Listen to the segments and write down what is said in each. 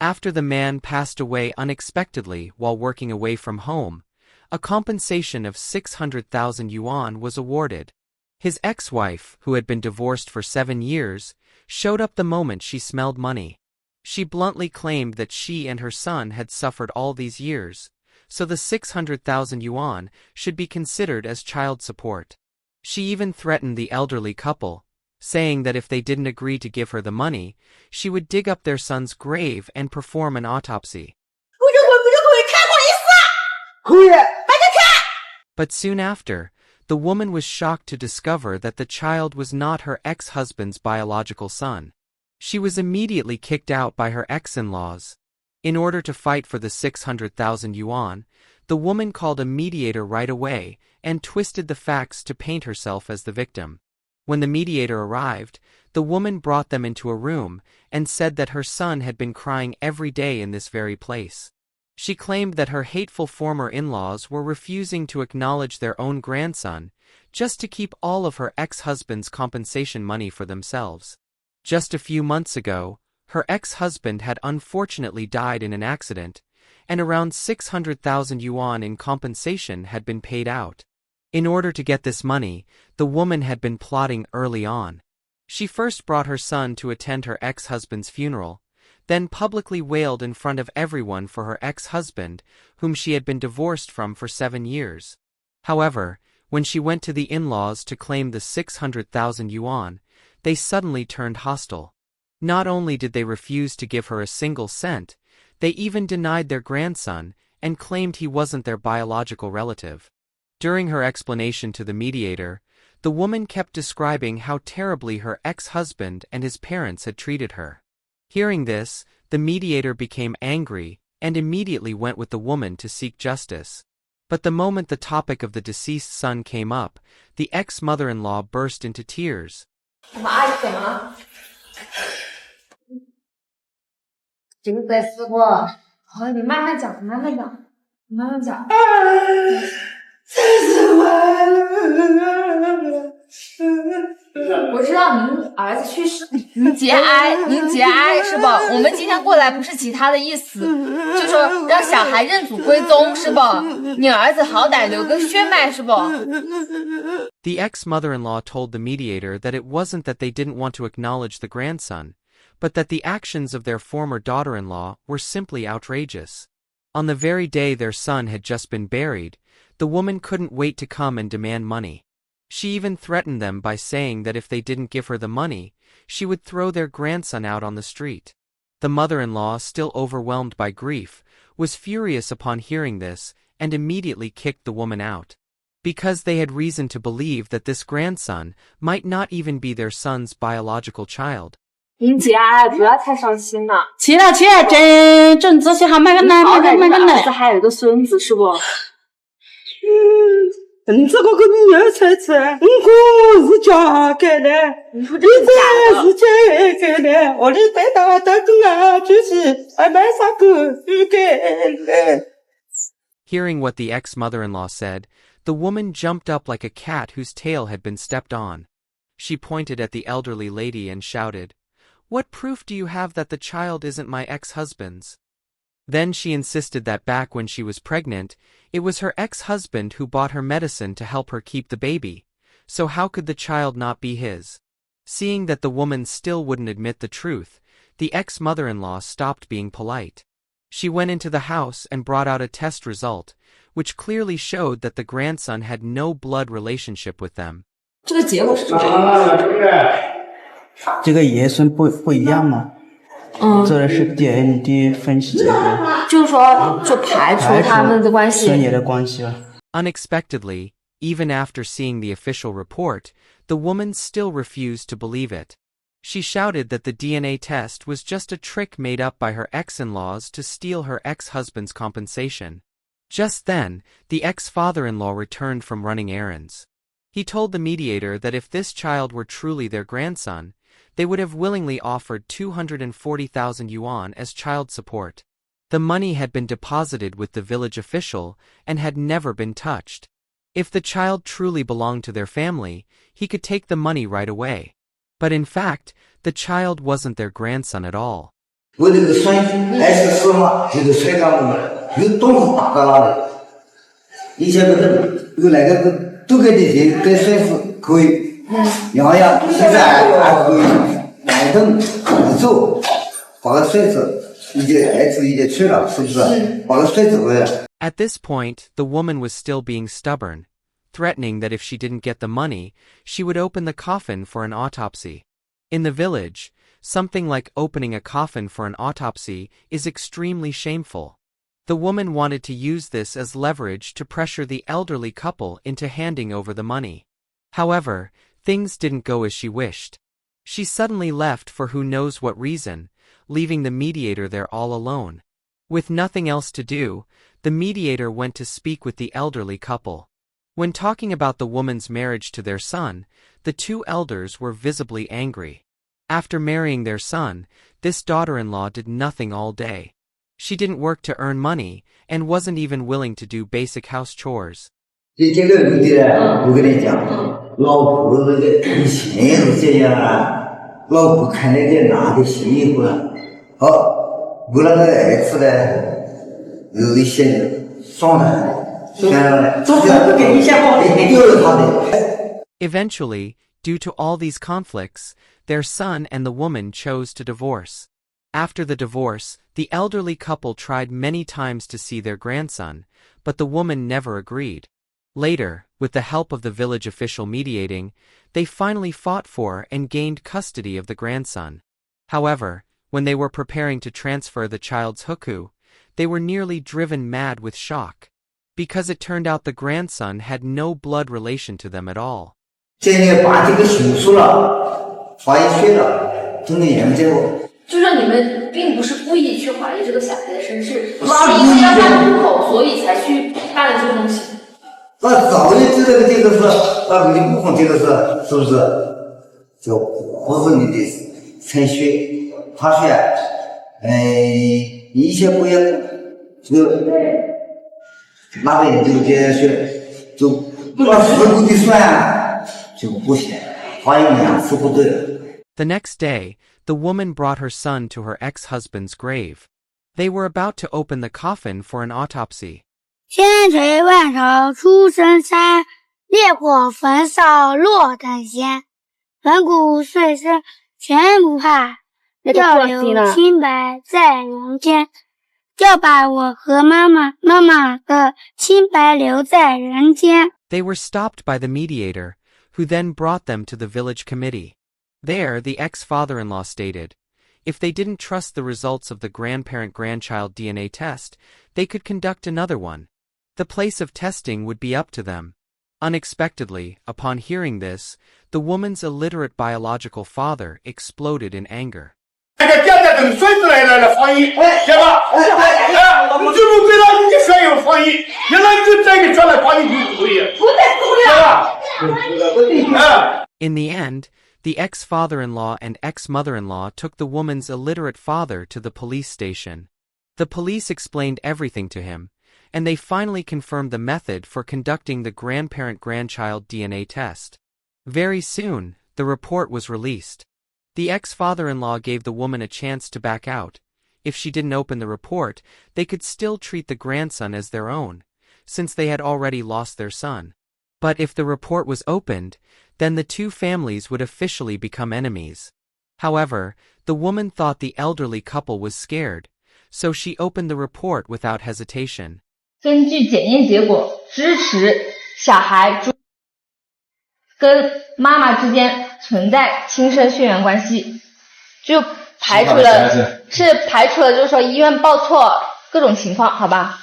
After the man passed away unexpectedly while working away from home, a compensation of 600,000 yuan was awarded. His ex-wife, who had been divorced for 7 years, showed up the moment she smelled money. She bluntly claimed that she and her son had suffered all these years, so the 600,000 yuan should be considered as child support. She even threatened the elderly couple, saying that if they didn't agree to give her the money, she would dig up their son's grave and perform an autopsy. But soon after, the woman was shocked to discover that the child was not her ex-husband's biological son. She was immediately kicked out by her ex-in-laws. In order to fight for the 600,000 yuan, the woman called a mediator right away and twisted the facts to paint herself as the victim. When the mediator arrived, the woman brought them into a room and said that her son had been crying every day in this very place. She claimed that her hateful former in-laws were refusing to acknowledge their own grandson just to keep all of her ex-husband's compensation money for themselves. Just a few months ago, her ex-husband had unfortunately died in an accident, and around 600,000 yuan in compensation had been paid out. In order to get this money, the woman had been plotting early on. She first brought her son to attend her ex-husband's funeral, then publicly wailed in front of everyone for her ex-husband, whom she had been divorced from for 7 years. However, when she went to the in-laws to claim the 600,000 yuan, they suddenly turned hostile. Not only did they refuse to give her a single cent, they even denied their grandson and claimed he wasn't their biological relative. During her explanation to the mediator, the woman kept describing how terribly her ex-husband and his parents had treated her. Hearing this, the mediator became angry and immediately went with the woman to seek justice. But the moment the topic of the deceased son came up, the ex-mother-in-law burst into tears. 这个该死不？好，你慢慢讲，慢慢讲，慢慢讲。我知道您儿子去世，您节哀是吧？我们今天过来不是其他的意思，就说让小孩认祖归宗是吧？你儿子好歹留个血脉是吧？ The ex-mother-in-law told the mediator that it wasn't that they didn't want to acknowledge the grandson, but that the actions of their former daughter-in-law were simply outrageous. On the very day their son had just been buried, the woman couldn't wait to come and demand money. She even threatened them by saying that if they didn't give her the money, she would throw their grandson out on the street. The mother-in-law, still overwhelmed by grief, was furious upon hearing this and immediately kicked the woman out. Because they had reason to believe that this grandson might not even be their son's biological child. 您节哀，不要太伤心了。起了，正仔细还买个奶子，还有一个孙子是不？这个跟你儿才子，我是嫁给的，你这是嫁给的，我的最大的就是买啥个给的。 Hearing what the ex-mother-in-law said, the woman jumped up like a cat whose tail had been stepped on. She pointed at the elderly lady and shouted, "What proof do you have that the child isn't my ex-husband's?" Then she insisted that back when she was pregnant, it was her ex-husband who bought her medicine to help her keep the baby, so how could the child not be his? Seeing that the woman still wouldn't admit the truth, the ex-mother-in-law stopped being polite. She went into the house and brought out a test result, which clearly showed that the grandson had no blood relationship with them. 这个结果是什么？这个爷孙不一样吗？这是 DNA 分析结果，就是说，就排除他们的关系。孙爷的关系了。 Unexpectedly, even after seeing the official report, the woman still refused to believe it. She shouted that the DNA test was just a trick made up by her ex-in-laws to steal her ex-husband's compensation. Just then, the ex-father-in-law returned from running errands. He told the mediator that if this child were truly their grandson, they would have willingly offered 240,000 yuan as child support. The money had been deposited with the village official and had never been touched. If the child truly belonged to their family, he could take the money right away. But in fact, the child wasn't their grandson at all. 我那个孙还话就是摔跤的，有动作打到那里。以前不是有那个都给这些给摔死可以，然后呀，现在还可以挨顿走，把他摔死，已经去了，是不是？把他摔死回来。At this point, the woman was still being stubborn, threatening that if she didn't get the money, she would open the coffin for an autopsy. In the village, something like opening a coffin for an autopsy is extremely shameful. The woman wanted to use this as leverage to pressure the elderly couple into handing over the money. However, things didn't go as she wished. She suddenly left for who knows what reason, leaving the mediator there all alone. With nothing else to do, the mediator went to speak with the elderly couple. When talking about the woman's marriage to their son, the two elders were visibly angry. After marrying their son, this daughter-in-law did nothing all day. She didn't work to earn money, and wasn't even willing to do basic house chores. 这个问题呢，我跟你讲，老婆那个以前是这样啊，老婆看那个男的媳妇啊，好，我那个儿子呢，有一些伤的，就是他的。Eventually, due to all these conflicts, their son and the woman chose to divorce. After the divorce, the elderly couple tried many times to see their grandson, but the woman never agreed. Later, with the help of the village official mediating, they finally fought for and gained custody of the grandson. However, when they were preparing to transfer the child's hukou, they were nearly driven mad with shock, because it turned out the grandson had no blood relation to them at all. 现在把这个手术了，发现血了，真的严重。就说你们并不是故意去怀疑这个小孩的身世，是因为要办户口，所以才去办了这个东西。那早就知道这个是，那你不懂这个是，是不是？就不是你的程序，他说，一切不要，就那边就这说，就按事故的算，就不行，还有2次不对。The next day, the woman brought her son to her ex-husband's grave. They were about to open the coffin for an autopsy. 千锤万凿出深山，烈火焚烧落等闲。粉骨碎身全不怕，要留清白在人间。要把我和妈妈的清白留在人间。 They were stopped by the mediator, who then brought them to the village committee. There, the ex-father-in-law stated, if they didn't trust the results of the grandparent-grandchild DNA test, they could conduct another one. The place of testing would be up to them. Unexpectedly, upon hearing this, the woman's illiterate biological father exploded in anger. In the end, the ex-father-in-law and ex-mother-in-law took the woman's illiterate father to the police station. The police explained everything to him, and they finally confirmed the method for conducting the grandparent-grandchild DNA test. Very soon, the report was released. The ex-father-in-law gave the woman a chance to back out. If she didn't open the report, they could still treat the grandson as their own, since they had already lost their son. But if the report was opened, then the two families would officially become enemies. However, the woman thought the elderly couple was scared, so she opened the report without hesitation. 根据检验结果，支持小孩跟妈妈之间存在亲生血缘关系，就排除了就是说医院报错各种情况，好吧？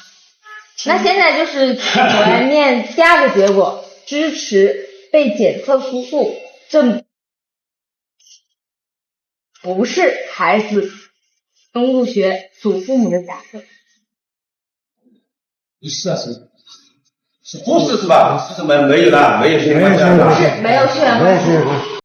那现在就是我来念第2个结果，支持被检测夫妇证不是孩子生物学祖父母的假设。不是是吧？是没有的，没有血缘关系，没有血缘关系。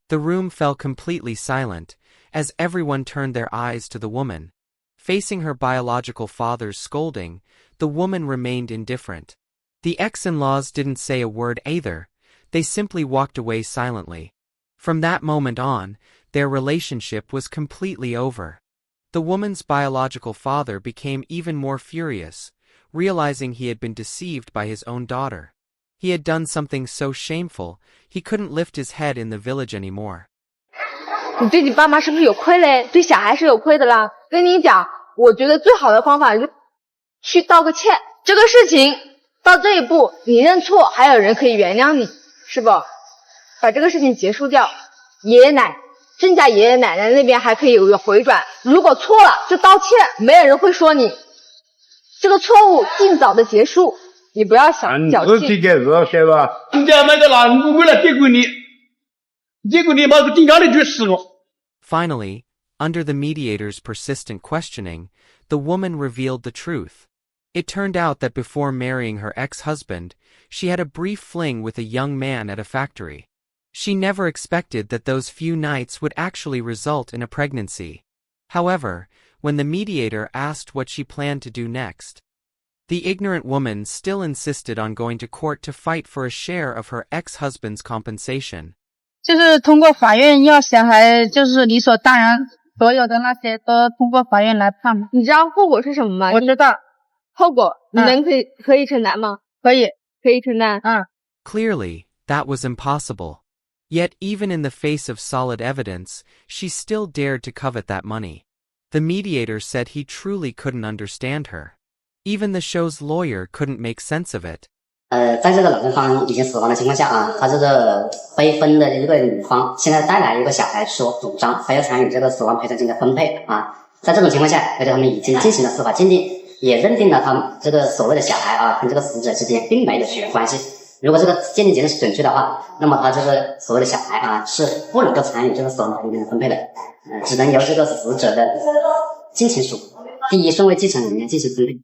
The room fell completely silent, as everyone turned their eyes to the woman. Facing her biological father's scolding, the woman remained indifferent. The ex-in-laws didn't say a word either. They simply walked away silently. From that moment on, their relationship was completely over. The woman's biological father became even more furious, realizing he had been deceived by his own daughter. He had done something so shameful, he couldn't lift his head in the village anymore. 你对你爸妈是不是有亏嘞？对小孩是有亏的啦。跟你讲，我觉得最好的方法是去道个歉。这个事情到这一步，你认错，还有人可以原谅你，是不？把这个事情结束掉。郑家爷爷奶奶那边还可以有个回转。如果错了就道歉，没有人会说你。这个错误尽早的结束，你不要想侥幸。是吧？人家买的啦，我为了结果你把个顶上的就死了。Finally, under the mediator's persistent questioning, the woman revealed the truth. It turned out that before marrying her ex-husband, she had a brief fling with a young man at a factory. She never expected that those few nights would actually result in a pregnancy. However, when the mediator asked what she planned to do next, the ignorant woman still insisted on going to court to fight for a share of her ex-husband's compensation. 就是通过法院要小孩，就是理所当然，所有的那些都通过法院来判。你知道后果是什么吗？我知道。后果你可以承担吗？可以承担。Clearly, that was impossible. Yet even in the face of solid evidence, she still dared to covet that money. The mediator said he truly couldn't understand her. Even the show's lawyer couldn't make sense of it. 在这个老公方已经死亡的情况下啊，他这个非婚的一个女方现在带来一个小孩说主张还要参与这个死亡赔偿金的分配啊，在这种情况下，而且他们已经进行了司法鉴定，也认定了他们这个所谓的小孩啊跟这个死者之间并没有血缘关系。如果这个鉴定结论是准确的话，那么他这个所谓的小孩啊是不能够参与这个死亡赔偿金的分配的，只能由这个死者的近亲属第一顺位继承人员进行分配。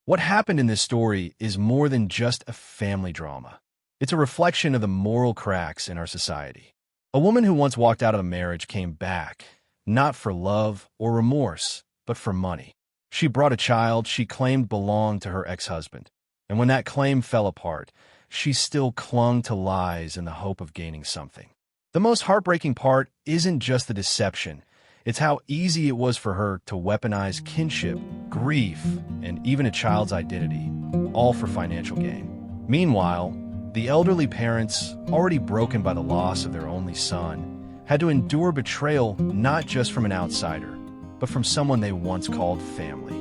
What happened in this story is more than just a family drama. It's a reflection of the moral cracks in our society. A woman who once walked out of a marriage came back, not for love or remorse, but for money. She brought a child she claimed belonged to her ex-husband. And when that claim fell apart, she still clung to lies in the hope of gaining something. The most heartbreaking part isn't just the deception. It's how easy it was for her to weaponize kinship, grief, and even a child's identity, all for financial gain. Meanwhile, the elderly parents, already broken by the loss of their only son, had to endure betrayal not just from an outsider, but from someone they once called family.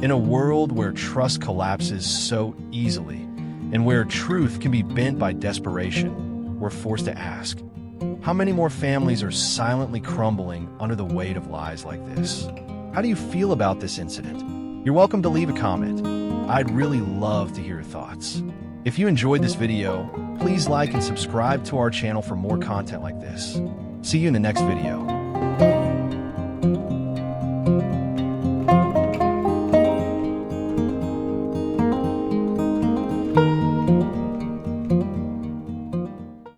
In a world where trust collapses so easily, and where truth can be bent by desperation, we're forced to ask, how many more families are silently crumbling under the weight of lies like this? How do you feel about this incident? You're welcome to leave a comment. I'd really love to hear your thoughts. If you enjoyed this video, please like and subscribe to our channel for more content like this. See you in the next video.